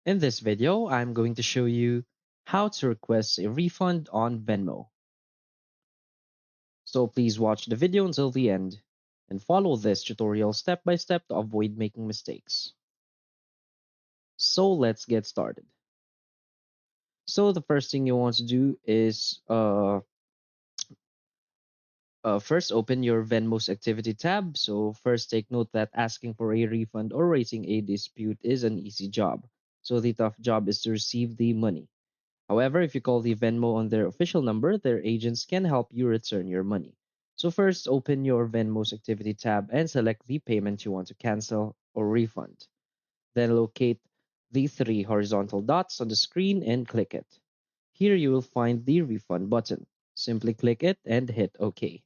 In this video, I'm going to show you how to request a refund on Venmo. So please watch the video until the end and follow this tutorial step by step to avoid making mistakes. So let's get started. So the first thing you want to do is first open your Venmo's activity tab. So first take note that asking for a refund or raising a dispute is an easy job. So the tough job is to receive the money. However, if you call the Venmo on their official number, their agents can help you return your money. So first, open your Venmo's activity tab and select the payment you want to cancel or refund. Then locate the three horizontal dots on the screen and click it. Here you will find the refund button. Simply click it and hit OK.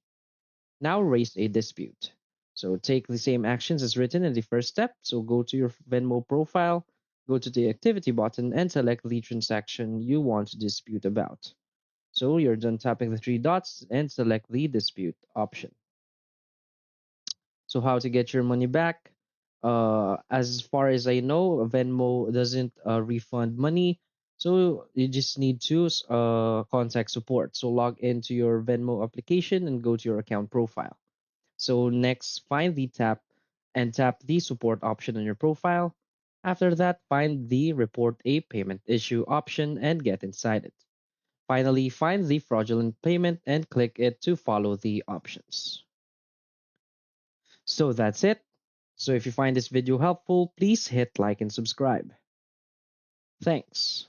Now raise a dispute. So take the same actions as written in the first step. So go to your Venmo profile, go to the activity button, and select the transaction you want to dispute about. So you're done tapping the three dots and select the dispute option. So how to get your money back? As far as I know, Venmo doesn't refund money. So you just need to contact support. So log into your Venmo application and go to your account profile. So next, find the tap the support option on your profile. After that, find the report a payment issue option and get inside it. Finally, find the fraudulent payment and click it to follow the options. So that's it. So if you find this video helpful, please hit like and subscribe. Thanks.